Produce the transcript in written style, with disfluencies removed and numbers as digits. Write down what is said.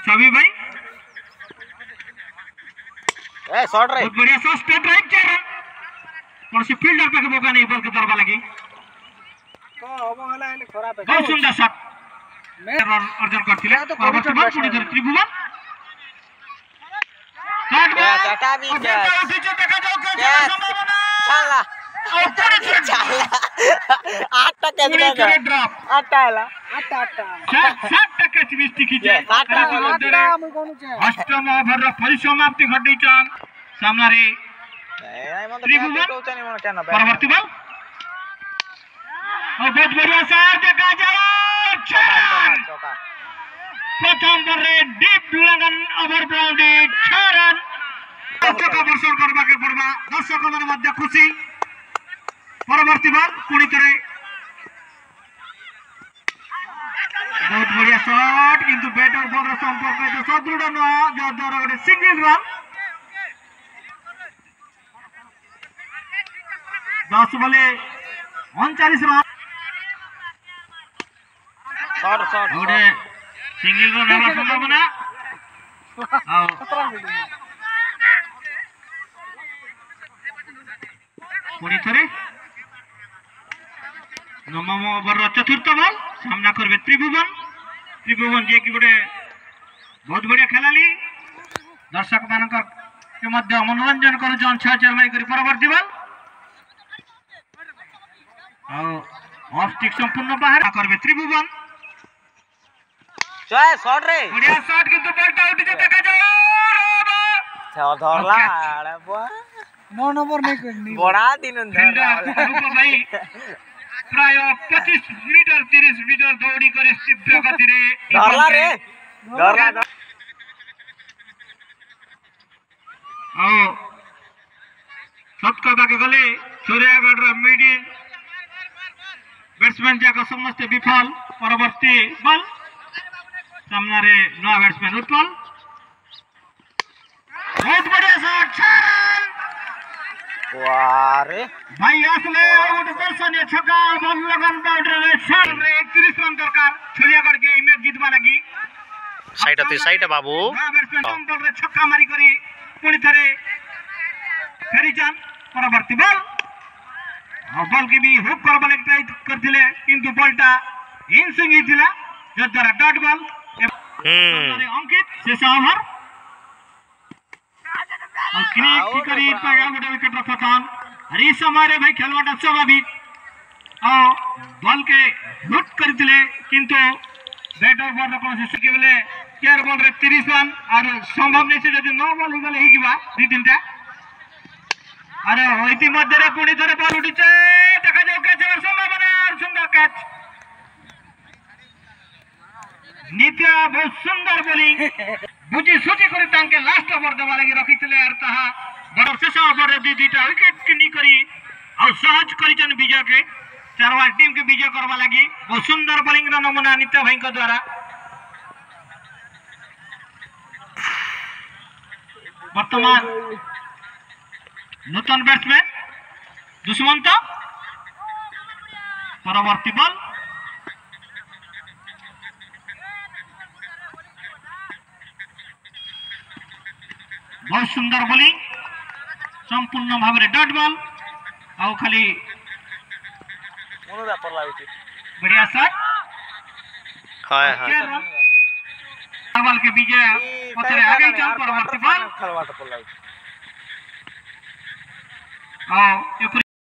सभी भाई ए शॉट रे बहुत बढ़िया शॉट स्ट्रेट राइट 4 रन कौन सी फील्डर पे मौका नहीं बॉल के दरबा लगी तो हबो हला एले खराब है बहुत सुंदर शॉट रन अर्जन करथिले परवर्ती बॉल पुणी धरि त्रिभुवन चाटा भी देखा जाओ क्या संभावना चला चला 8 टका दिना ड्रॉप 8 आला 8 7 टका चिमिस्टी खिचे 8 मु कोनु छे अष्टम ओभर परिसमाप्ति घटी चान सामना रे त्रिभुवन परवर्ती बॉल और बहुत बढ़िया शॉट देखा जाओ चौका प्रथम बॉल रे डीप लगन ओवर बाउंड्री 6 रन चौका वर्षण करबा के पड़बा दर्शक मन मध्य खुशी परवर्ती बॉल पुणी करे बहुत बढ़िया शॉट किंतु बैट और बॉल रो संपर्क तो सदृढ़ न जो द्वारा गोटे सिंगल रन 10 बॉले 39 रन शॉट गोटे सिंगल रन हवा संभावना पुणी थरे नवम ओवर चतुर्थ बॉल सामना करबे त्रिभुवन जे कि गोटे बहुत बढ़िया खेलाली दर्शक मानक के मध्य मनोरंजन कर जन 6 मारी करी परवर्ती बॉल ऑफ स्टिक संपूर्ण बाहर करबे त्रिभुवन जय शॉट रे बढ़िया शॉट किंतु बॉलटा उठी जे देखा जाओ धरला अरे बा 9 नंबर नहीं करनी बड़ा दिन धरला भाई प्राय 25 मीटर 30 मीटर दौड़ी करे तीव्र गति रे धरला रे धरला आओ सत्का के गले सूर्यगढ़ रा मिडिल बैट्समैन जाका समस्त विफल परवर्ती बॉल सामना रे नया बैट्समैन उत्पल बहुत बढ़िया शॉट 6 रन वाह रे भाई असले गोटे दर्शनीय छक्का बॉल लगन बाउंड्री रे 31 रन दरकार सूर्यगढ़ के मैच जीतबा लगी साइड बाबू बैट्समैन बॉल रे छक्का मारी करी पुणी थरे फेरी जान परवर्ती बॉल और बॉल के भी हुक करबा ले ट्राई करथिले किंतु बॉलटा इन स्विंग हिथिला जो द्वारा डॉट बॉल अंकित शेष ओवर और क्लिक करी पाया गोटे विकेट रखथन और इस समय रे भाई खेलवाटा स्वाभाविक और बॉल के लुट करथिले किंतु बैट और बॉल कोन से केवल केयर बॉल रे 30 रन और संभव नहीं से जदि 9 बॉल हो गले हिगिबा दी तीनटा अरे इति मध्य रे पुणी थरे बॉल उठिचे देखा जाओ कैच और संभावना और सुंदर कैच नित्य बहुत सुंदर बॉलिंग बुझी सुझी करी तांके लास्ट ओवर देवा लगी रखिथिले और ताहा बड़ शेष ओवर रे दुईटा विकेट किनी करी और सहज करिजन विजय के चारवा टीम के विजय करवा लगी बहुत सुंदर बॉलिंग रा नमूना नित्य भाई के द्वारा वर्तमान नूतन बैट्समैन दुष्मंत परवर्ती बॉल बहुत सुंदर बॉलिंग संपूर्ण भाव में डॉट बॉल आउ खाली बढ़िया शॉट बॉल के विजय पतरे आगे जाओ परवर्ती बॉल